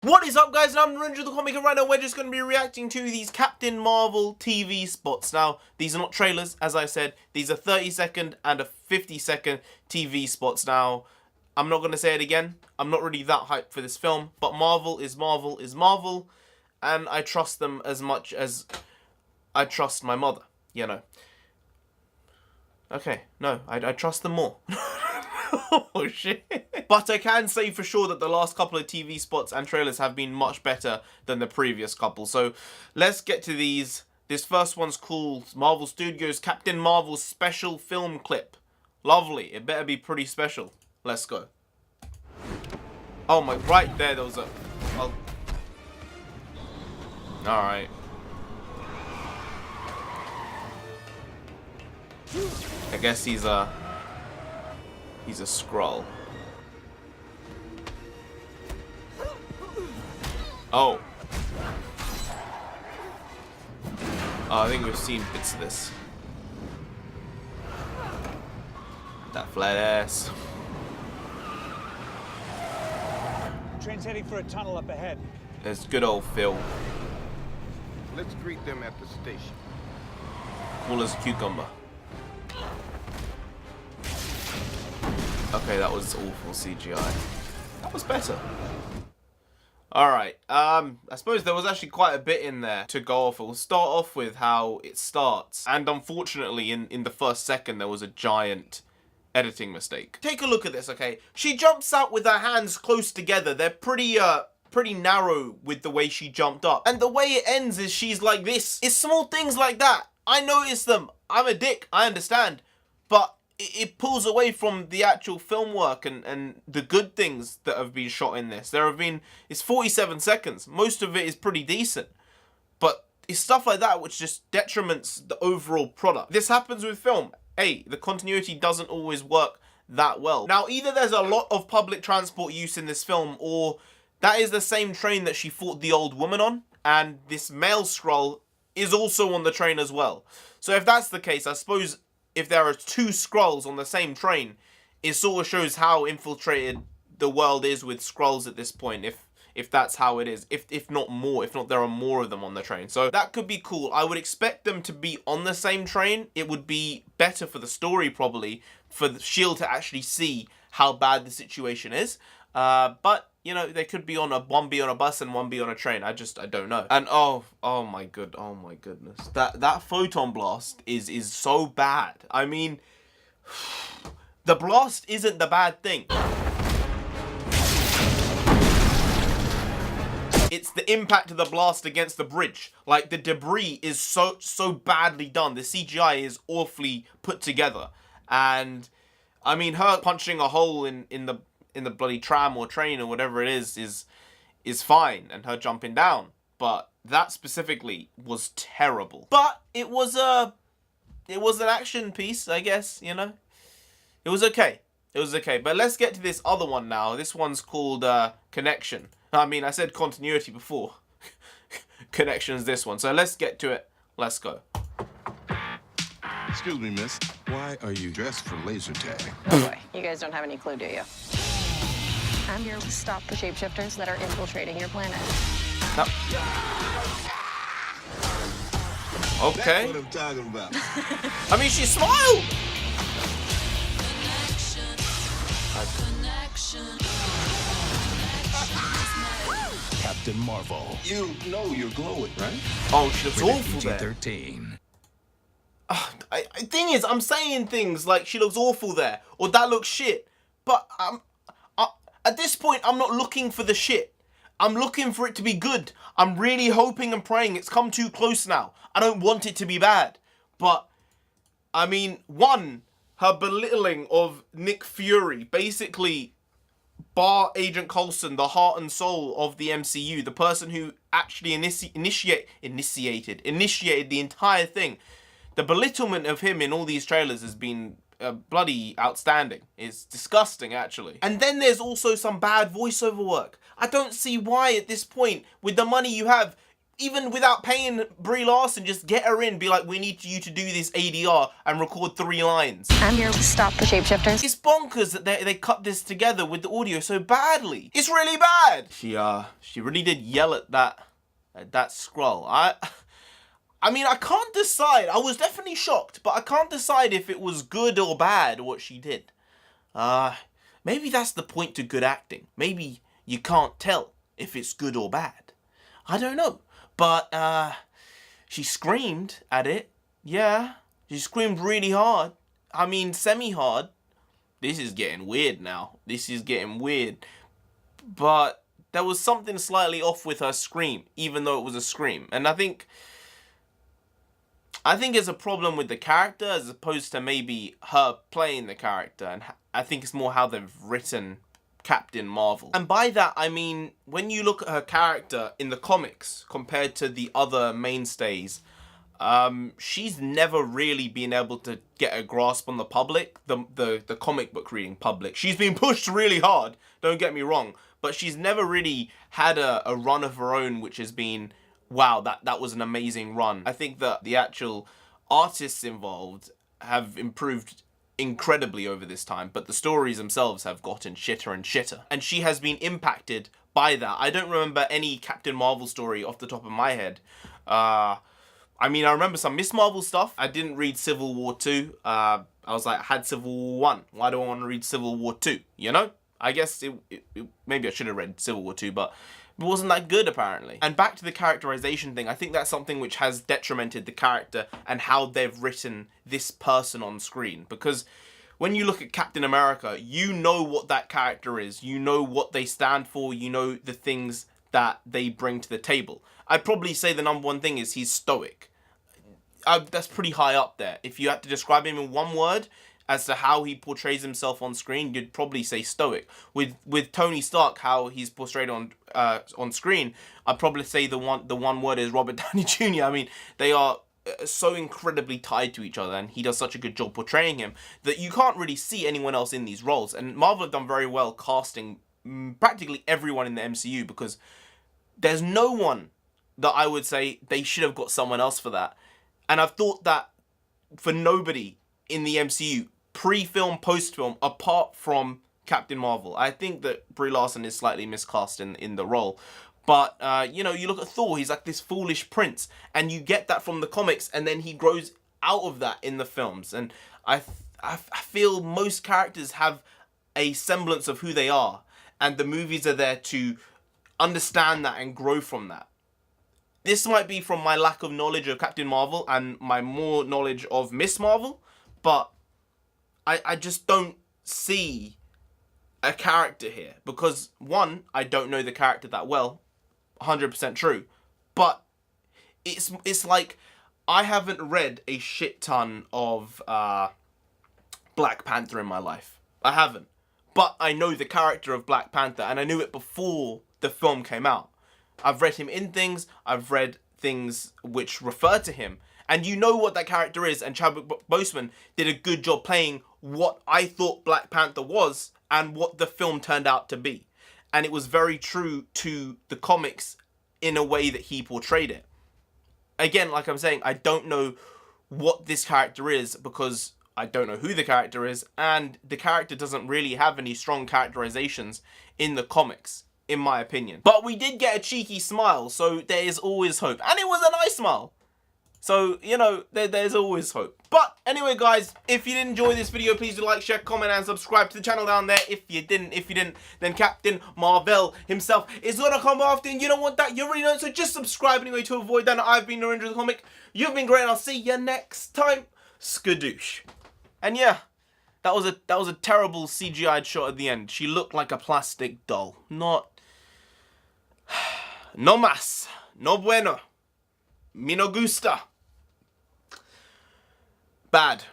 What is up, guys? And I'm Ranger the Comic, and right now we're just going to be reacting to these Captain Marvel TV spots. Now, these are not trailers, as I said. These are 30-second and a 50-second TV spots. Now, I'm not going to say it again. I'm not really that hyped for this film, but Marvel is Marvel is Marvel, and I trust them as much as I trust my mother, you know. Okay, no, I trust them more. Oh shit. But I can say for sure that the last couple of TV spots and trailers have been much better than the previous couple. So let's get to these. This first one's called Marvel Studios Captain Marvel Special Film Clip. Lovely. It better be pretty special. Let's go. Oh my, right there was a... Oh. Alright. I guess he's a Skrull. Oh. I think we've seen bits of this. That flat ass. Train's heading for a tunnel up ahead. There's good old Phil. Let's greet them at the station. Cool as a cucumber. Okay, that was awful CGI. That was better. Alright, I suppose there was actually quite a bit in there to go off. We'll start off with how it starts. And unfortunately, in the first second, there was a giant editing mistake. Take a look at this, okay? She jumps out with her hands close together. They're pretty narrow with the way she jumped up. And the way it ends is she's like this. It's small things like that. I notice them. I'm a dick. I understand. But it pulls away from the actual film work and the good things that have been shot in this. It's 47 seconds. Most of it is pretty decent. But it's stuff like that which just detriments the overall product. This happens with film. Hey, the continuity doesn't always work that well. Now, either there's a lot of public transport use in this film, or that is the same train that she fought the old woman on, and this male Skrull is also on the train as well. So if that's the case, I suppose if there are two Skrulls on the same train, it sort of shows how infiltrated the world is with Skrulls at this point, if that's how it is. If not more, if not there are more of them on the train. So that could be cool. I would expect them to be on the same train. It would be better for the story, probably, for the S.H.I.E.L.D. to actually see how bad the situation is. But, you know, they could be on one be on a bus and one be on a train. I don't know. And oh my goodness. That photon blast is so bad. I mean, the blast isn't the bad thing. It's the impact of the blast against the bridge. Like, the debris is so badly done. The CGI is awfully put together. And I mean, her punching a hole in the bloody tram or train or whatever it is fine, and her jumping down. But that specifically was terrible. But it was an action piece, I guess, you know. It was okay. It was okay. But let's get to this other one now. This one's called Connection. I mean, I said continuity before. Connection's this one. So let's get to it. Let's go. Excuse me, miss. Why are you dressed for laser tag? Oh boy, you guys don't have any clue, do you? I'm here to stop the shapeshifters that are infiltrating your planet. No. Okay. That's what I'm talking about. I mean, she smiled. Captain Marvel. You know you're glowing, right? Oh, she looks awful there. PG-13. Thing is, I'm saying things like she looks awful there, or that looks shit. But at this point, I'm not looking for the shit. I'm looking for it to be good. I'm really hoping and praying it's come too close now. I don't want it to be bad. But, I mean, one, her belittling of Nick Fury, basically, bar Agent Coulson, the heart and soul of the MCU, the person who actually initiated the entire thing. The belittlement of him in all these trailers has been bloody outstanding. It's disgusting, actually. And then there's also some bad voiceover work. I don't see why at this point, with the money you have, Even without paying Brie Larson, just get her in, be like, we need you to do this ADR and record 3 lines. I'm here to stop the shapeshifters. It's bonkers that they cut this together with the audio so badly. It's really bad. She really did yell at that scroll. I mean, I can't decide. I was definitely shocked, but I can't decide if it was good or bad what she did. Maybe that's the point to good acting. Maybe you can't tell if it's good or bad. I don't know. But she screamed at it. Yeah, she screamed really hard. I mean, semi-hard. This is getting weird now. This is getting weird. But there was something slightly off with her scream, even though it was a scream. And I think it's a problem with the character as opposed to maybe her playing the character. And I think it's more how they've written Captain Marvel. And by that, I mean, when you look at her character in the comics compared to the other mainstays, she's never really been able to get a grasp on the public, the comic book reading public. She's been pushed really hard, don't get me wrong, but she's never really had a run of her own which has been, wow, that was an amazing run. I think that the actual artists involved have improved incredibly over this time, but the stories themselves have gotten shitter and shitter. And she has been impacted by that. I don't remember any Captain Marvel story off the top of my head. I mean, I remember some Miss Marvel stuff. I didn't read Civil War 2. I was like, I had Civil War 1. Why do I want to read Civil War 2? You know? I guess maybe I should have read Civil War 2, but it wasn't that good apparently. And back to the characterization thing, I think that's something which has detrimented the character and how they've written this person on screen. Because when you look at Captain America, you know what that character is. You know what they stand for. You know the things that they bring to the table. I'd probably say the number one thing is he's stoic. That's pretty high up there. If you had to describe him in one word as to how he portrays himself on screen, you'd probably say stoic. With Tony Stark, how he's portrayed on screen, I'd probably say the one word is Robert Downey Jr. I mean, they are so incredibly tied to each other, and he does such a good job portraying him that you can't really see anyone else in these roles. And Marvel have done very well casting practically everyone in the MCU, because there's no one that I would say they should have got someone else for that. And I've thought that for nobody in the MCU, pre-film, post-film, apart from Captain Marvel. I think that Brie Larson is slightly miscast in the role. But, you know, you look at Thor, he's like this foolish prince. And you get that from the comics, and then he grows out of that in the films. And I feel most characters have a semblance of who they are. And the movies are there to understand that and grow from that. This might be from my lack of knowledge of Captain Marvel and my more knowledge of Miss Marvel, but I just don't see a character here. Because, one, I don't know the character that well, 100% true, but it's like I haven't read a shit ton of Black Panther in my life. I haven't. But I know the character of Black Panther, and I knew it before the film came out. I've read him in things, I've read things which refer to him, and you know what that character is, and Chadwick Boseman did a good job playing what I thought Black Panther was and what the film turned out to be. And it was very true to the comics in a way that he portrayed it. Again, like I'm saying, I don't know what this character is because I don't know who the character is, and the character doesn't really have any strong characterizations in the comics, in my opinion. But we did get a cheeky smile, so there is always hope. And it was a nice smile. So, you know, there's always hope. But anyway, guys, if you did enjoy this video, please do like, share, comment, and subscribe to the channel down there. If you didn't, then Captain Marvel himself is gonna come after, and you don't want that, you already know. So just subscribe anyway to avoid that. I've been Narendra the Comic. You've been great, and I'll see you next time. Skadoosh. And yeah, that was a terrible CGI'd shot at the end. She looked like a plastic doll. No más. No bueno. Me no gusta. Bad.